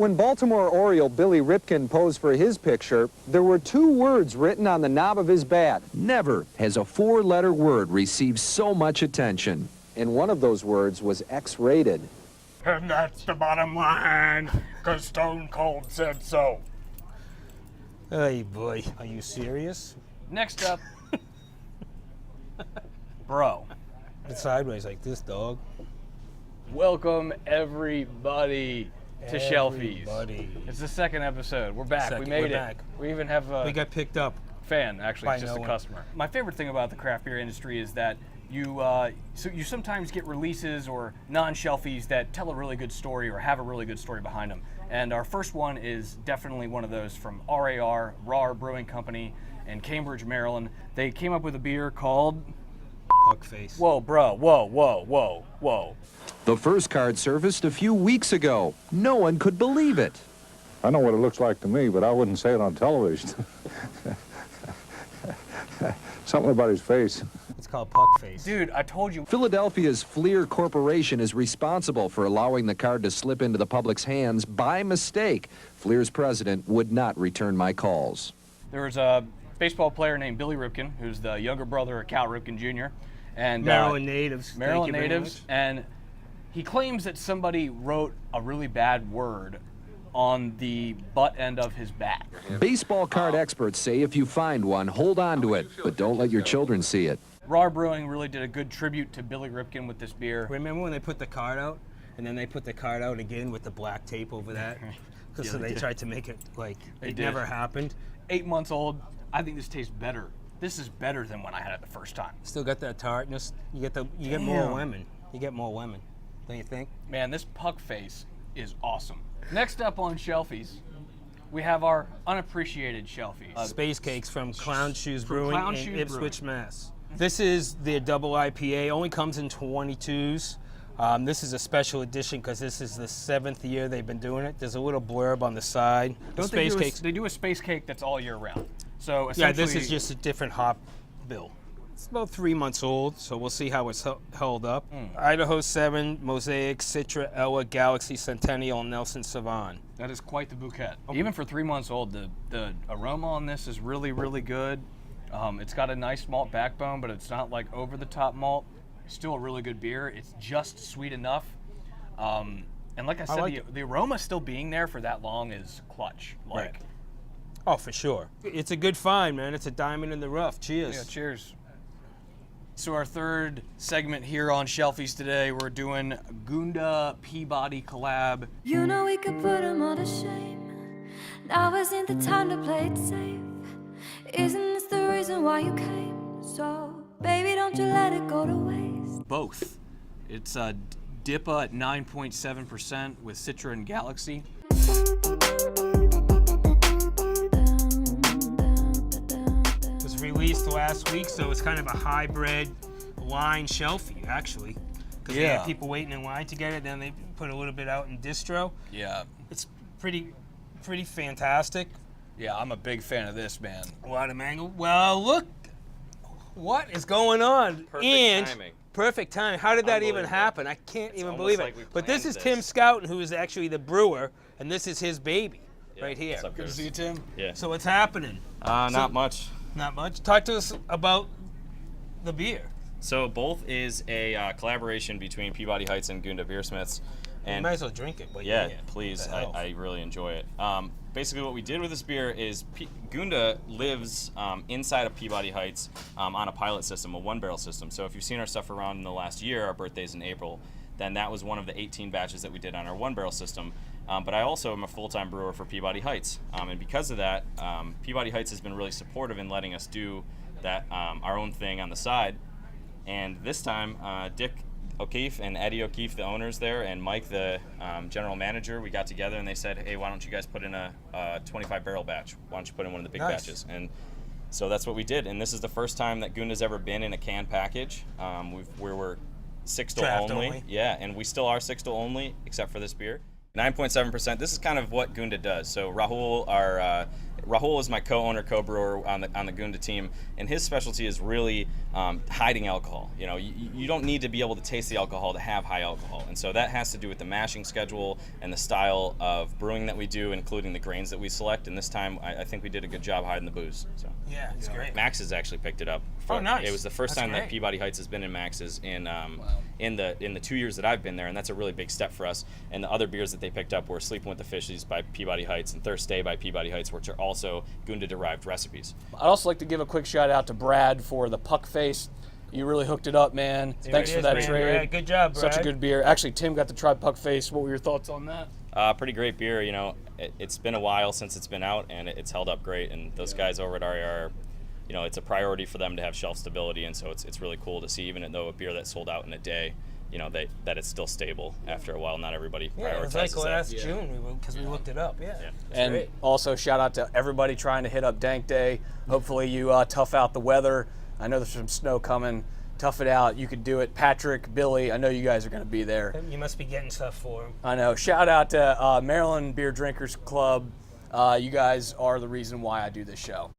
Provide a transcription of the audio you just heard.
When Baltimore Oriole Billy Ripken posed for his picture, there were 2 words written on the knob of his bat. Never has a 4-letter word received so much attention. And one of those words was X-rated. And that's the bottom line, 'cause Stone Cold said so. Hey, boy, are you serious? Next up, bro. It's sideways like this, dog. Welcome everybody to Shelfies. Everybody. It's the 2nd episode. We're back. We made We're it. back. We even have a We got picked up. fan, actually, by it's just no a one. customer. My favorite thing about the craft beer industry is that you sometimes get releases or non-shelfies that tell a really good story or have a really good story behind them. And our first one is definitely one of those from RAR Brewing Company in Cambridge, Maryland. They came up with a beer called Puck face. Whoa, bro, whoa. The first card surfaced a few weeks ago. No one could believe it. I know what it looks like to me, but I wouldn't say it on television. Something about his face. It's called Puck face. Dude, I told you. Philadelphia's Fleer Corporation is responsible for allowing the card to slip into the public's hands by mistake. Fleer's president would not return my calls. There was a baseball player named Billy Ripken, who's the younger brother of Cal Ripken Jr. and Maryland natives. Maryland Thank you very natives, much. and he claims that somebody wrote a really bad word on the butt end of his bat. Baseball card experts say if you find one, hold on to it, but don't let your children see it. RAR Brewing really did a good tribute to Billy Ripken with this beer. Remember when they put the card out, and then they put the card out again with the black tape over that? Because so they tried to make it like it did. never happened. 8 months old. I think this tastes better. This is better than when I had it the first time. Still got that tartness. You get more lemon. You get more lemon, don't you think? Man, this puck face is awesome. Next up on Shelfies, we have our unappreciated Shelfies. Space Cakes from Clown Shoes Brewing Clown in Shoes Ipswich, Mass. This is their double IPA. Only comes in 22s. This is a special edition because this is the 7th year they've been doing it. There's a little blurb on the side. They do a space cake that's all year round. So Yeah, essentially, this is just a different hop bill. It's about 3 months old, so we'll see how it's held up. Idaho 7, Mosaic, Citra, Ella, Galaxy, Centennial, Nelson, Savan. that is quite the bouquet. Even for 3 months old, the aroma on this is really, really good. It's got a nice malt backbone, but it's not like over the top malt. It's still a really good beer. It's just sweet enough. And like I said, the aroma still being there for that long is clutch. Like, Right. Oh, for sure. It's a good find, man. It's a diamond in the rough. Cheers. yeah, cheers. So our third segment here on Shelfies today, we're doing Gunda Peabody Collab. You know we could put them all to shame. Now isn't the time to play it safe. Isn't this the reason why you came? So, baby, don't you let it go to waste. Both. It's a DIPA at 9.7% with Citroen Galaxy. It was released last week, so it's kind of a hybrid line Shelfie, actually. Because they Yeah. have people waiting in line to get it, then they put a little bit out in distro. Yeah. It's pretty fantastic. Yeah, I'm a big fan of this, man. A lot of mango. Well, look, what is going on? Perfect timing. Perfect timing. How did that even Unbelievable. happen? I can't even almost believe like it. we But this planned is Tim this. Scouten, who is actually the brewer, and this is his baby right here. What's up, Good to guys? see you, Tim. Yeah. So what's happening? Not much. Not much. Talk to us about the beer. So both is a collaboration between Peabody Heights and Gunda Beersmiths. You And might as well drink it. But yeah, please. What the hell? I really enjoy it. Basically, what we did with this beer is Gunda lives inside of Peabody Heights on a pilot system, a one-barrel system. So if you've seen our stuff around in the last year, our birthday's in April, then that was one of the 18 batches that we did on our one-barrel system. But I also am a full-time brewer for Peabody Heights. And because of that, Peabody Heights has been really supportive in letting us do that our own thing on the side. And this time, Dick O'Keefe and Eddie O'Keefe, the owners there, and Mike, the general manager, we got together and they said, hey, why don't you guys put in a 25-barrel batch? Why don't you put in one of the big Nice. batches? And so that's what we did. And this is the first time that Gunda's ever been in a can package. We're 6-still Draft only. only. Yeah, and we still are 6-still only, except for this beer. 9.7%. This is kind of what Gunda does. So Rahul, our Rahul is my co-owner, co-brewer on the Gunda team, and his specialty is really hiding alcohol. You know, you don't need to be able to taste the alcohol to have high alcohol, and so that has to do with the mashing schedule and the style of brewing that we do, including the grains that we select. And this time, I think we did a good job hiding the booze. So Yeah, it's great. Max has actually picked it up. Oh, nice. It was the first That's time that great. Peabody Heights has been in Max's in the 2 years that I've been there, and that's a really big step for us. And the other beers that they picked up were Sleeping with the Fishies by Peabody Heights and Thursday by Peabody Heights, which are also Gunda-derived recipes. I'd also like to give a quick shout out to Brad for the puck face. You really hooked it up, man. Thanks for that trade. Yeah, good job, Brad. Such a good beer. Actually, Tim got to try puck face. What were your thoughts on that? Pretty great beer. You know, it's been a while since it's been out, and it's held up great. And those guys over at RER, you know, it's a priority for them to have shelf stability, and so it's really cool to see, even though a beer that sold out in a day, you know, that it's still stable after a while. Not everybody Yeah, it was prioritizes like that. last June because we looked it up. Yeah. And great. also shout out to everybody trying to hit up Dank Day. Hopefully you tough out the weather. I know there's some snow coming. Tough it out. You could do it. Patrick, Billy, I know you guys are going to be there. You must be getting stuff for him. I know. Shout out to Maryland Beer Drinkers Club. You guys are the reason why I do this show.